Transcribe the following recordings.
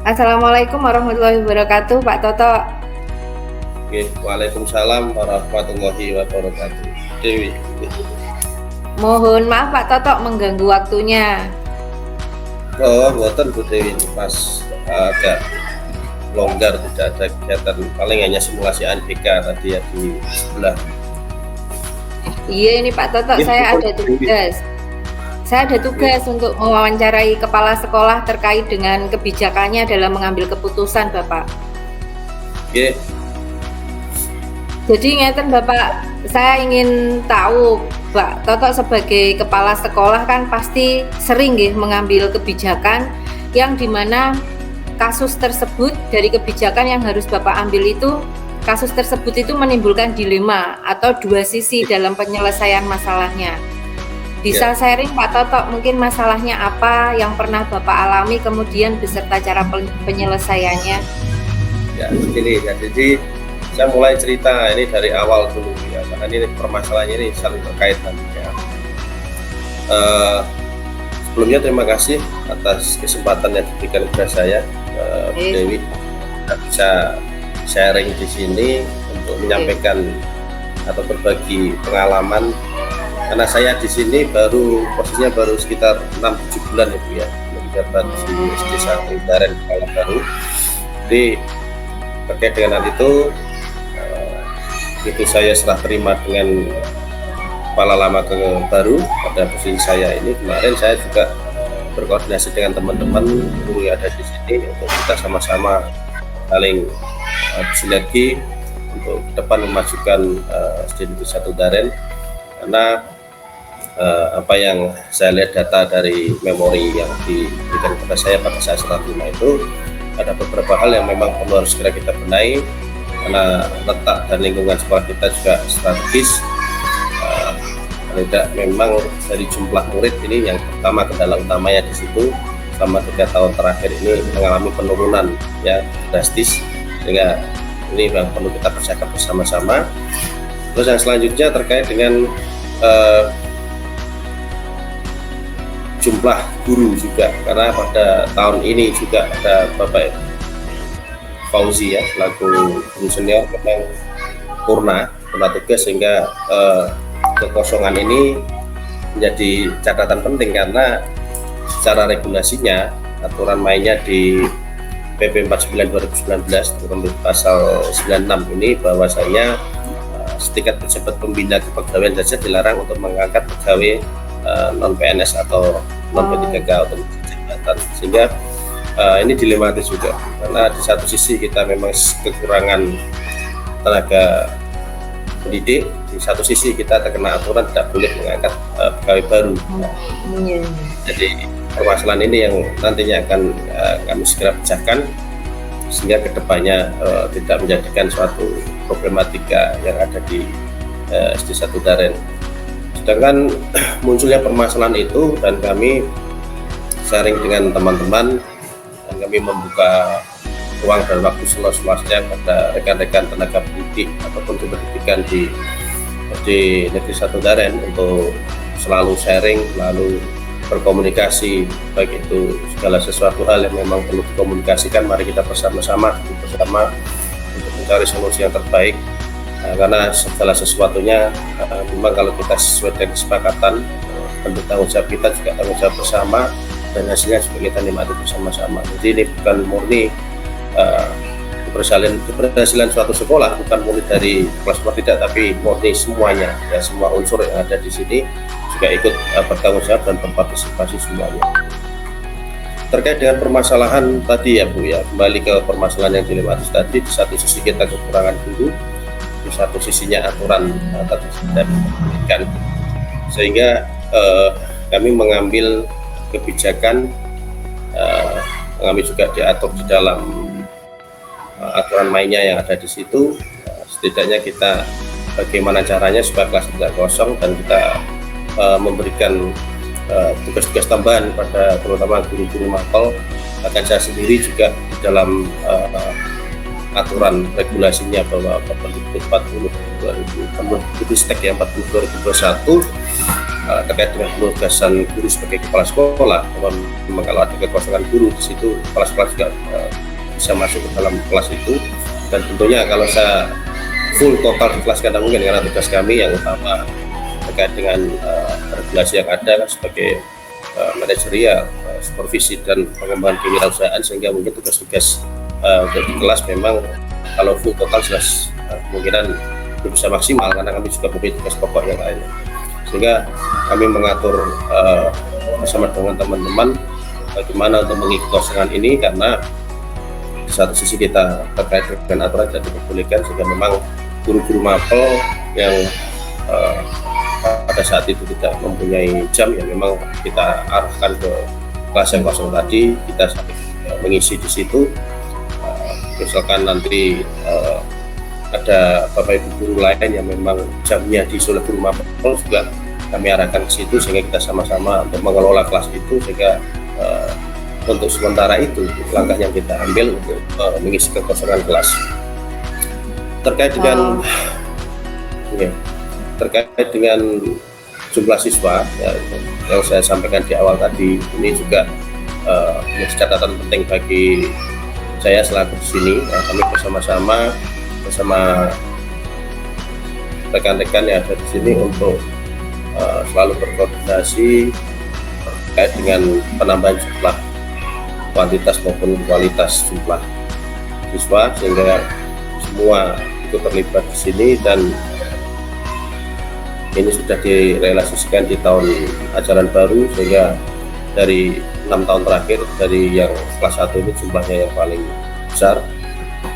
Assalamualaikum warahmatullahi wabarakatuh, Pak Toto. Oke, Waalaikumsalam warahmatullahi wabarakatuh. Dewi. Mohon maaf Pak Toto mengganggu waktunya. Oh, buatan Bu Dewi ini pas agak longgar, tidak ada kegiatan, paling hanya simulasi ANBK tadi ya di sebelah. Iya ini Pak Toto, saya ada tugas. Saya ada tugas untuk mewawancarai kepala sekolah terkait dengan kebijakannya dalam mengambil keputusan, Bapak. Oke. Jadi ngeten Bapak, saya ingin tahu Pak Toto sebagai kepala sekolah kan pasti sering mengambil kebijakan yang dimana kasus tersebut dari kebijakan yang harus Bapak ambil itu, kasus tersebut itu menimbulkan dilema atau dua sisi dalam penyelesaian masalahnya. Bisa sharing Pak Toto mungkin masalahnya apa yang pernah Bapak alami kemudian beserta cara penyelesaiannya? Ya, begini ya. Jadi saya mulai cerita ini dari awal dulu ya, karena ini permasalahannya ini saling terkait nantinya. Sebelumnya terima kasih atas kesempatan yang diberikan kepada saya, Bu Dewi, bisa sharing di sini untuk menyampaikan atau berbagi pengalaman. Karena saya di sini posisinya baru sekitar 6-7 bulan ya Bu ya, menjabat di SD 1 Daren Kepala baru. Jadi terkait dengan hal itu, saya setelah terima dengan kepala lama ke baru pada posisi saya ini kemarin, saya juga berkoordinasi dengan teman-teman guru yang ada di sini untuk kita sama-sama saling bersinergi untuk ke depan memajukan SD Negeri 1 Daren. Karena apa yang saya lihat data dari memori yang diberikan kepada saya pada saat setelah terima itu, ada beberapa hal yang memang perlu harus segera kita benahi karena letak dan lingkungan sekolah kita juga strategis. Tidak memang dari jumlah murid ini yang pertama kendala utamanya di situ, selama 3 tahun terakhir ini mengalami penurunan ya drastis, sehingga ini yang perlu kita persiapkan bersama-sama. Terus yang selanjutnya terkait dengan jumlah guru juga, karena pada tahun ini juga ada Bapak Fauzi ya selaku guru senior memang purna tugas, sehingga kekosongan ini menjadi catatan penting karena secara regulasinya aturan mainnya di PP 49 2019 terutama pasal 96 ini bahwasanya setingkat pejabat pembina kepegawaian saja dilarang untuk mengangkat pegawai non PNS atau non P3K atau jabatan, sehingga ini dilematis juga karena di satu sisi kita memang kekurangan tenaga pendidik, di satu sisi kita terkena aturan tidak boleh mengangkat pegawai baru. Jadi permasalahan ini yang nantinya akan kami segera pecahkan sehingga kedepannya tidak menjadikan suatu problematika yang ada di SD 1 Daren. Sedangkan munculnya permasalahan itu dan kami sharing dengan teman-teman dan kami membuka ruang dan waktu seluas-luasnya pada rekan-rekan tenaga pendidik ataupun pendidikan di SD Negeri 1 Daren untuk selalu sharing, selalu berkomunikasi, baik itu segala sesuatu hal yang memang perlu dikomunikasikan, mari kita bersama-sama untuk mencari solusi yang terbaik. Karena segala sesuatunya memang kalau kita sesuai dengan kesepakatan, tentu tanggung jawab kita juga tanggung jawab bersama dan hasilnya juga kita nikmati bersama-sama. Jadi ini bukan murni keberhasilan suatu sekolah, bukan murni dari kelas tidak, tapi murni semuanya ya, semua unsur yang ada di sini juga ikut bertanggung jawab dan berpartisipasi semuanya. Terkait dengan permasalahan tadi ya Bu ya, kembali ke permasalahan yang dilematis tadi, di satu sisi kita kekurangan guru, di satu sisinya aturan tadi tidak diberikan, sehingga kami mengambil kebijakan, kami juga diatur di dalam aturan mainnya yang ada di situ. Setidaknya kita bagaimana caranya supaya kelas tidak kosong dan kita memberikan tugas-tugas tambahan pada terutama guru-guru mapel. Bahkan saya sendiri juga di dalam aturan regulasinya bahwa Permendikbud 40 2021 terkait dengan penugasan guru sebagai kepala sekolah. Memang kalau ada kekosongan guru di situ, kepala sekolah juga bisa masuk ke dalam kelas itu. Dan tentunya kalau saya full total di kelas nggak mungkin, karena tugas kami yang utama terkait dengan regulasi yang ada sebagai manajerial, supervisi dan pengembangan kewirausahaan, sehingga mungkin tugas-tugas untuk di kelas memang kalau full total jelas kemungkinan belum bisa maksimal, karena kami juga punya tugas pokok yang lain, sehingga kami mengatur bersama dengan teman-teman bagaimana untuk mengikuti kosongan ini, karena di satu sisi kita terkait dengan aturan tidak diperbolehkan, sehingga memang guru-guru mapel yang pada saat itu tidak mempunyai jam, ya memang kita arahkan ke kelas yang kosong tadi, kita mengisi di situ. Misalkan nanti ada bapak ibu guru lain yang memang jamnya diisi oleh guru mapel, juga kami arahkan ke situ, sehingga kita sama-sama untuk mengelola kelas itu, sehingga untuk sementara itu langkah yang kita ambil untuk mengisi kekosongan kelas. Terkait dengan terkait dengan jumlah siswa ya, yang saya sampaikan di awal tadi, ini juga menjadi catatan penting bagi saya selaku di sini. Kami bersama-sama bersama rekan-rekan yang ada di sini untuk selalu berkoordinasi terkait dengan penambahan jumlah kuantitas maupun kualitas jumlah siswa, sehingga semua ikut terlibat di sini. Dan ini sudah direalisasikan di tahun ajaran baru, sehingga dari 6 tahun terakhir dari yang kelas 1 ini jumlahnya yang paling besar.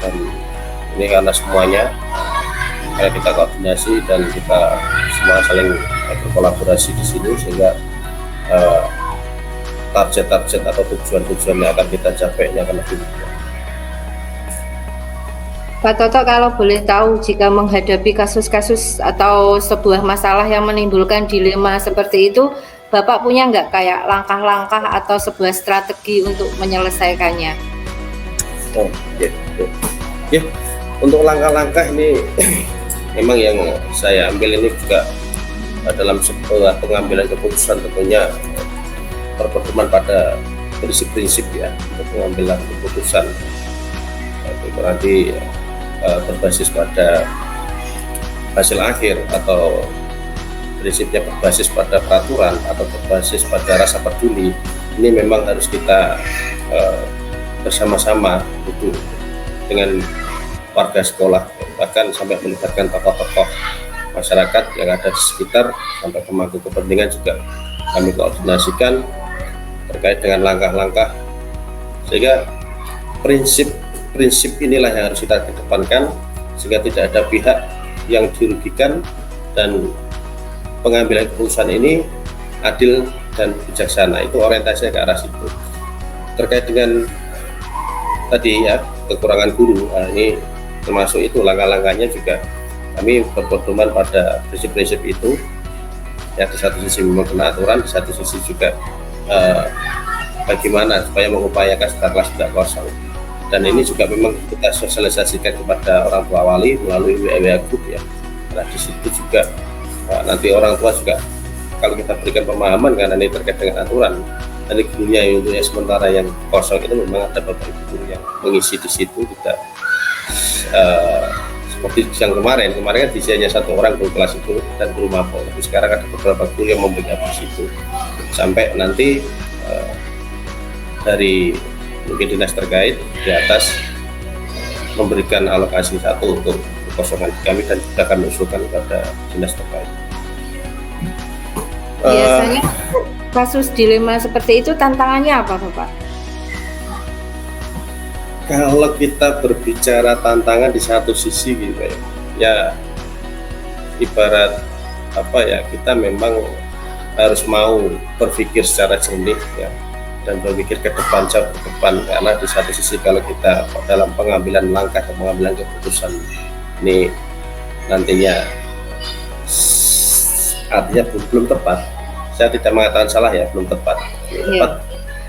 Dan ini karena semuanya, karena kita koordinasi dan kita semua saling berkolaborasi di sini, sehingga target-target atau tujuan-tujuan yang akan kita capai ini akan lebih mudah. Pak Toto, kalau boleh tahu, jika menghadapi kasus-kasus atau sebuah masalah yang menimbulkan dilema seperti itu, Bapak punya nggak kayak langkah-langkah atau sebuah strategi untuk menyelesaikannya? Oh, ya. Untuk langkah-langkah ini memang yang saya ambil ini juga dalam sebuah pengambilan keputusan, tentunya berpedoman pada prinsip-prinsip ya untuk pengambilan keputusan. Itu nanti berbasis pada hasil akhir, atau prinsipnya berbasis pada peraturan atau berbasis pada rasa peduli. Ini memang harus kita bersama-sama duduk dengan warga sekolah, bahkan sampai melibatkan tokoh-tokoh masyarakat yang ada di sekitar, sampai pemangku kepentingan juga kami koordinasikan terkait dengan langkah-langkah, sehingga prinsip inilah yang harus kita kedepankan, sehingga tidak ada pihak yang dirugikan, dan pengambilan keputusan ini adil dan bijaksana. Itu orientasinya ke arah situ. Terkait dengan tadi ya kekurangan guru, ini termasuk itu langkah-langkahnya juga kami berpedoman pada prinsip-prinsip itu. Ya, di satu sisi memang kena aturan, di satu sisi juga bagaimana supaya mengupayakan sekolah kelas tidak kosong. Dan ini juga memang kita sosialisasikan kepada orang tua wali melalui WA group ya. Karena di situ juga nanti orang tua juga, kalau kita berikan pemahaman karena ini terkait dengan aturan, nanti gurunya untuk sementara yang kosong itu memang ada bapak ibu guru yang mengisi di situ. Tidak seperti yang kemarin kan isinya satu orang guru kelas itu dan guru mapel, tapi sekarang ada beberapa guru yang membackup di situ, sampai nanti dari mungkin dinas terkait di atas memberikan alokasi satu untuk kekosongan kami, dan kita akan mengusulkan kepada dinas terkait. Biasanya kasus dilema seperti itu tantangannya apa, Bapak? Kalau kita berbicara tantangan, di satu sisi gitu ya, ibarat apa ya, kita memang harus mau berpikir secara jernih ya, dan berpikir ke depan, jauh ke depan. Karena di satu sisi kalau kita dalam pengambilan langkah dan pengambilan keputusan ini nantinya artinya belum tepat, saya tidak mengatakan salah ya, belum tepat,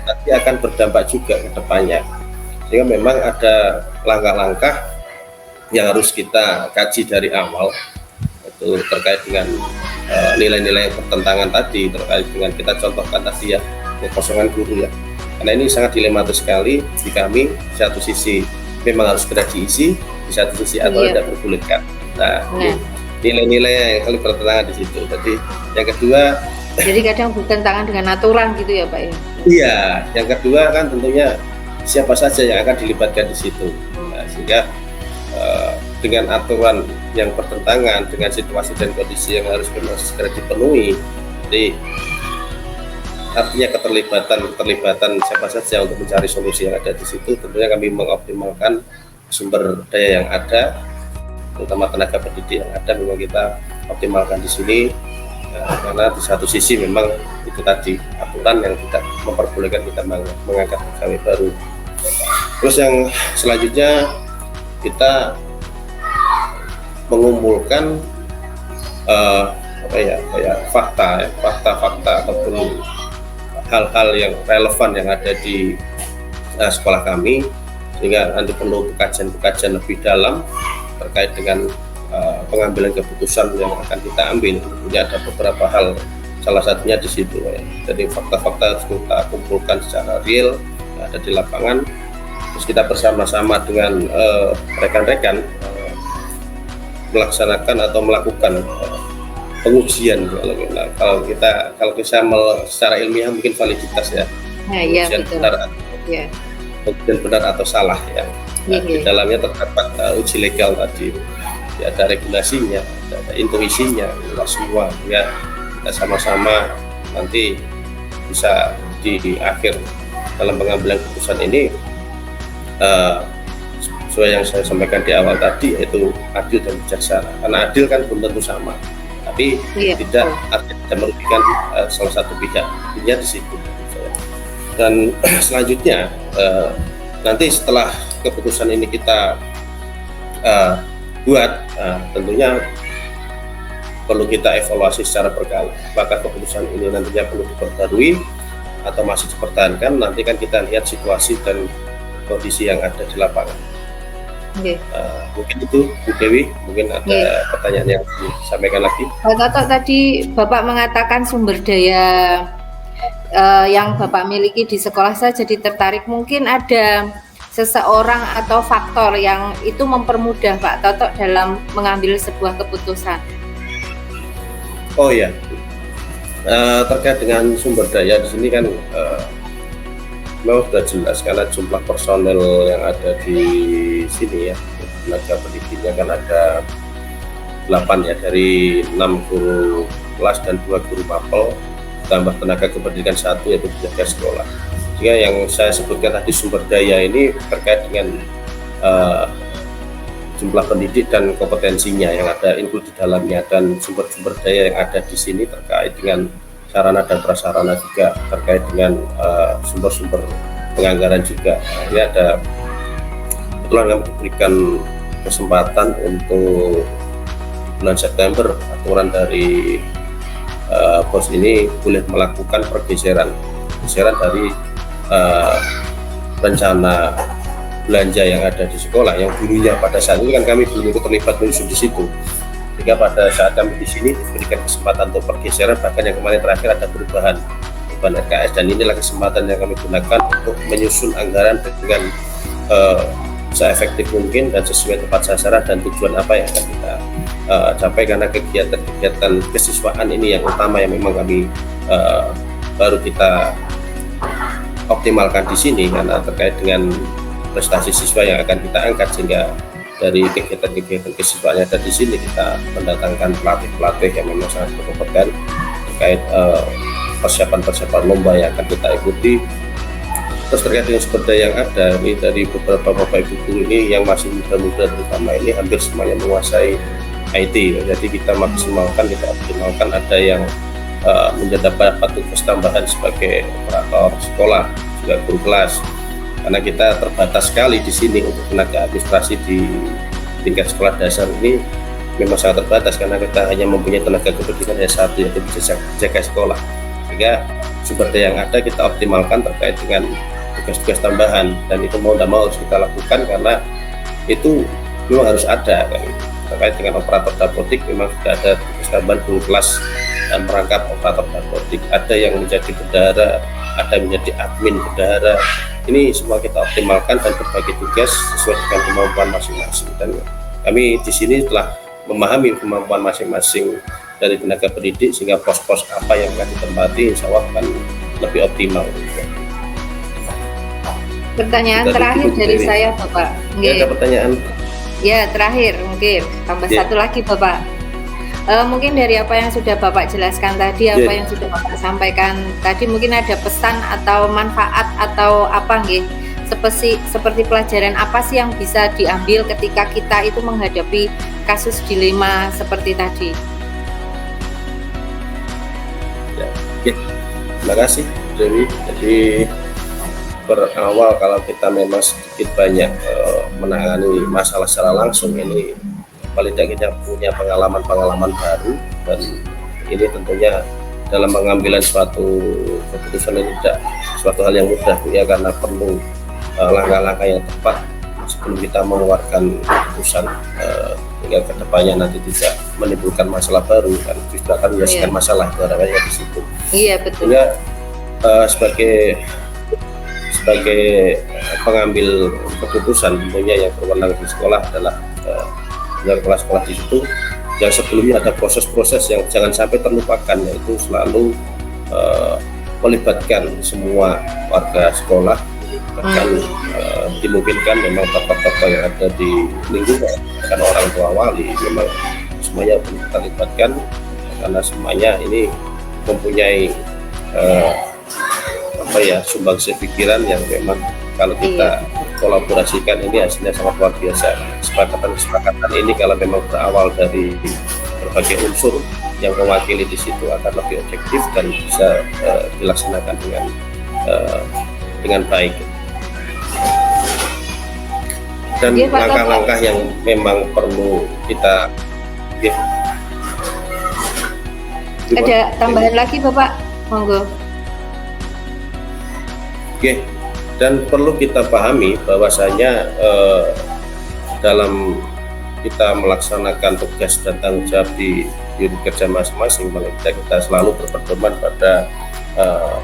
nanti akan berdampak juga ke depannya. Sehingga memang ada langkah-langkah yang harus kita kaji dari awal, itu itu terkait dengan nilai-nilai yang bertentangan tadi, terkait dengan kita contohkan tadi ya kekosongan guru ya, karena ini sangat dilematis sekali di kami. Di satu sisi memang harus segera diisi, di satu sisi aturan tidak diperbolehkan. Nah, nilai-nilai yang kali bertentangan di situ. Jadi yang kedua, jadi kadang bertentangan dengan aturan gitu ya Pak ya? Iya, yang kedua kan tentunya siapa saja yang akan dilibatkan di situ. Nah, sehingga dengan aturan yang bertentangan dengan situasi dan kondisi yang harus segera dipenuhi, jadi artinya keterlibatan siapa saja untuk mencari solusi yang ada di situ. Tentunya kami mengoptimalkan sumber daya yang ada, terutama tenaga pendidik yang ada, memang kita optimalkan di sini. Karena di satu sisi memang itu tadi aturan yang tidak memperbolehkan kita mengangkat pegawai baru. Terus yang selanjutnya kita mengumpulkan fakta ataupun hal-hal yang relevan yang ada di sekolah kami, sehingga nanti perlu kajian lebih dalam terkait dengan pengambilan keputusan yang akan kita ambil. Tentunya ada beberapa hal, salah satunya di situ ya. Jadi fakta-fakta harus kita kumpulkan secara real, ada di lapangan. Terus kita bersama-sama dengan rekan-rekan melaksanakan atau melakukan pengujian. Kalau kita secara ilmiah mungkin validitas ya, pengujian benar atau salah ya. Di dalamnya terdapat uji legal tadi. Ya, ada regulasinya, ada intuisinya, semua ya, kita sama-sama nanti bisa di akhir dalam pengambilan keputusan ini sesuai yang saya sampaikan di awal tadi, yaitu adil dan bijaksana. Karena adil kan belum tentu sama, tapi tidak merugikan salah satu pihak, intinya di situ. Dan selanjutnya nanti setelah keputusan ini kita buat, tentunya perlu kita evaluasi secara berkala. Apakah keputusan ini nantinya perlu diperbarui atau masih dipertahankan? Nanti kan kita lihat situasi dan kondisi yang ada di lapangan. Mungkin itu Bu Dewi, mungkin ada pertanyaan yang disampaikan lagi. Pak Toto, tadi Bapak mengatakan sumber daya yang Bapak miliki di sekolah, saya jadi tertarik. Mungkin ada seseorang atau faktor yang itu mempermudah Pak Toto dalam mengambil sebuah keputusan. Oh ya, terkait dengan sumber daya di sini kan memang sudah jelas, karena jumlah personel yang ada di sini ya, tenaga pendidiknya kan ada 8 ya, dari 6 guru kelas dan 2 guru mapel, tambah tenaga kependidikan 1 yaitu penjaga sekolah. Sehingga yang saya sebutkan tadi sumber daya ini terkait dengan jumlah pendidik dan kompetensinya yang ada include di dalamnya, dan sumber-sumber daya yang ada di sini terkait dengan sarana dan prasarana juga, terkait dengan sumber-sumber penganggaran juga. Ini ada kebetulan kami diberikan kesempatan untuk bulan September, aturan dari bos ini boleh melakukan pergeseran dari rencana belanja yang ada di sekolah, yang dulunya pada saat ini kan kami belum ikut terlibat menyusun di situ, sehingga pada saat kami di sini diberikan kesempatan untuk pergeseran, bahkan yang kemarin terakhir ada perubahan RKS, dan inilah kesempatan yang kami gunakan untuk menyusun anggaran dengan seefektif mungkin dan sesuai tepat sasaran dan tujuan apa yang akan kita capai, karena kegiatan kesiswaan ini yang utama yang memang kami baru kita optimalkan di sini, karena terkait dengan prestasi siswa yang akan kita angkat, sehingga dari kegiatan-kegiatan kesiswaan yang ada di sini kita mendatangkan pelatih-pelatih yang memang sangat berkompeten terkait persiapan lomba yang akan kita ikuti. Terus terkait dengan sumber daya yang ada ini, dari beberapa bapak ibu guru ini yang masih muda-muda terutama ini hampir semuanya menguasai IT, jadi kita maksimalkan, kita optimalkan. Ada yang mendapat tugas tambahan sebagai operator sekolah, juga guru kelas, karena kita terbatas sekali di sini untuk tenaga administrasi di tingkat sekolah dasar ini memang sangat terbatas, karena kita hanya mempunyai tenaga kependidikan hanya 1, yaitu bisa jaga sekolah. Sehingga sumber daya yang ada kita optimalkan terkait dengan tugas-tugas tambahan, dan itu mau tidak mau harus kita lakukan karena itu memang harus ada kan. terkait dengan operator dapodik memang sudah ada tugas tambahan guru kelas dan merangkap operator dapodik, ada yang menjadi bendahara, ada yang menjadi admin bendahara. Ini semua kita optimalkan dan berbagi tugas sesuai dengan kemampuan masing-masing, dan kami di sini telah memahami kemampuan masing-masing dari tenaga pendidik sehingga pos-pos apa yang akan ditempati insya Allah akan lebih optimal. Pertanyaan terakhir dari saya, Bapak. Ya, ada pertanyaan? Ya, terakhir mungkin tambah satu lagi, Bapak. Mungkin dari apa yang sudah Bapak jelaskan tadi, apa yang sudah Bapak sampaikan tadi, mungkin ada pesan atau manfaat atau apa nggih? Seperti pelajaran apa sih yang bisa diambil ketika kita itu menghadapi kasus dilema seperti tadi? Ya, terima kasih Dewi. Jadi berawal kalau kita memang sedikit banyak menangani masalah secara langsung, ini paling tidak kita punya pengalaman baru, dan ini tentunya dalam pengambilan suatu keputusan ini tidak suatu hal yang mudah ya, karena perlu langkah-langkah yang tepat sebelum kita mengeluarkan keputusan hingga kedepannya nanti tidak menimbulkan masalah baru, kan justru akan menyelesaikan masalah barangkali di situ. Iya, betul. Sehingga sebagai pengambil keputusan tentunya yang berwenang di sekolah adalah kepala sekolah di situ, yang sebelumnya ada proses-proses yang jangan sampai terlupakan, yaitu selalu melibatkan semua warga sekolah, bahkan dimungkinkan memang tokoh-tokoh yang ada di lingkungan, kan orang tua wali, memang semuanya perlu kita libatkan, karena semuanya ini mempunyai sumbangsi pikiran yang memang kalau kita kolaborasikan ini hasilnya sangat luar biasa. Kesepakatan ini kalau memang berawal dari berbagai unsur yang mewakili di situ akan lebih objektif dan bisa dilaksanakan dengan baik. Dan langkah-langkah yang memang perlu kita ada tambahan lagi, Bapak, monggo. Oke, dan perlu kita pahami bahwasanya dalam kita melaksanakan tugas dan tanggung jawab di unit kerja masing-masing, kita selalu berpedoman pada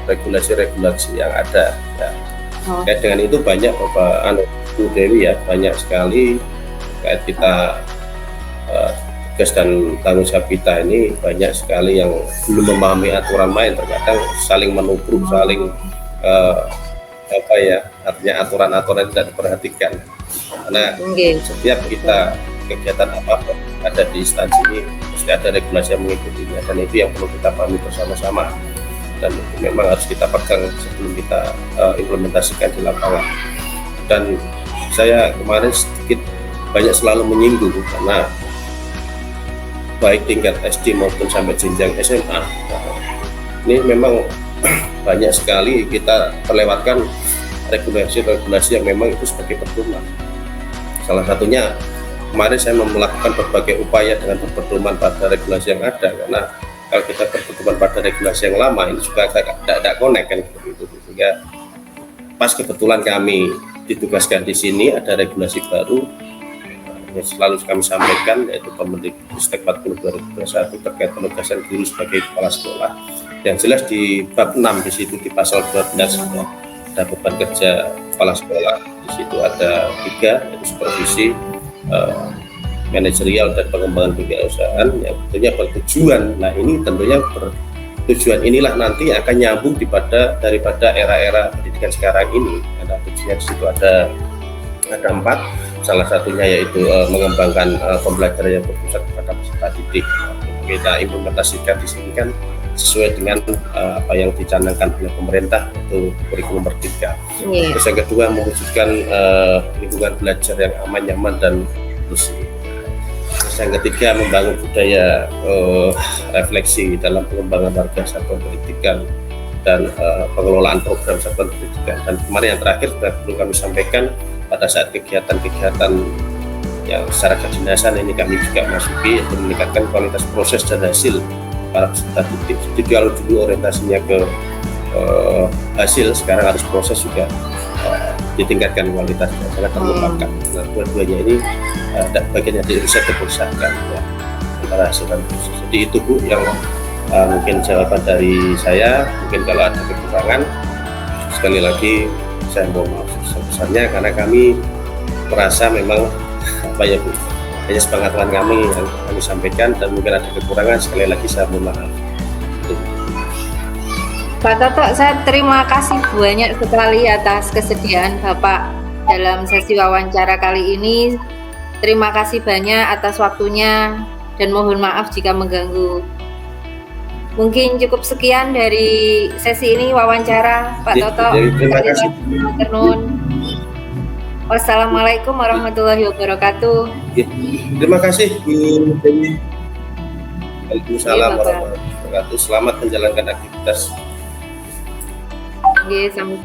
regulasi-regulasi yang ada. Ya. Kait dengan itu banyak Bapak Bu Dewi ya, banyak sekali kait kita tugas dan tanggung jawab kita ini banyak sekali yang belum memahami aturan main, terkadang saling menubruk, saling artinya aturan-aturan tidak diperhatikan, karena setiap kita kegiatan apapun ada di instansi ini mesti ada regulasi yang mengikutinya, dan itu yang perlu kita pahami bersama-sama, dan itu memang harus kita pegang sebelum kita implementasikan di lapangan. Dan saya kemarin sedikit banyak selalu menyinggung, karena baik tingkat SD maupun sampai jenjang SMA ini memang banyak sekali kita terlewatkan regulasi-regulasi yang memang itu sebagai pedoman. Salah satunya kemarin saya melakukan berbagai upaya dengan berpedoman pada regulasi yang ada, karena kalau kita berpedoman pada regulasi yang lama ini juga tidak connect kan gitu. Sehingga pas kebetulan kami ditugaskan di sini ada regulasi baru yang selalu kami sampaikan, yaitu Permendikbud 40/2021 terkait penugasan guru sebagai kepala sekolah. Yang jelas di bab 6 di situ di pasal 12 ada beban kerja kepala sekolah. Di situ ada 3, yaitu supervisi, manajerial dan pengembangan kewirausahaan yang tentunya bertujuan. Nah, ini tentunya bertujuan inilah nanti akan nyambung daripada era-era pendidikan sekarang ini. Karena tujuannya di situ ada 4, salah satunya yaitu mengembangkan pembelajaran yang berpusat pada peserta didik. Kita implementasikan di sini kan sesuai dengan apa yang dicanangkan oleh pemerintah, itu kurikulum merdeka. Terus yang kedua, mewujudkan lingkungan belajar yang aman, nyaman, dan inklusif. Terus yang ketiga, membangun budaya refleksi dalam pengembangan warga satuan pendidikan dan pengelolaan program satuan pendidikan. Dan kemarin yang terakhir sudah perlu kami sampaikan, pada saat kegiatan-kegiatan yang secara kedinasan ini kami juga masuki untuk meningkatkan kualitas proses dan hasil para peserta didik. Jadi kalau dulu orientasinya ke hasil, sekarang harus proses juga ditingkatkan kualitasnya, sangat terlupakan. Nah, dua-duanya ini bagian dari riset keperusahaan ya, antara hasil dan proses. Jadi itu Bu yang mungkin jawaban dari saya. Mungkin kalau ada kekurangan, sekali lagi saya mohon maaf sebesar-besarnya, karena kami merasa memang apa ya Bu, hanya sepengetahuan kami yang kami sampaikan, dan mungkin ada kekurangan, sekali lagi saya mohon maaf. Pak Toto, saya terima kasih banyak sekali atas kesediaan Bapak dalam sesi wawancara kali ini. Terima kasih banyak atas waktunya dan mohon maaf jika mengganggu. Mungkin cukup sekian dari sesi ini wawancara Pak Toto. Terima kasih. Wassalamualaikum warahmatullahi wabarakatuh. Terima kasih Bu Dewi. Waalaikumsalam warahmatullahi wabarakatuh. Selamat menjalankan aktivitas. Oke, sampai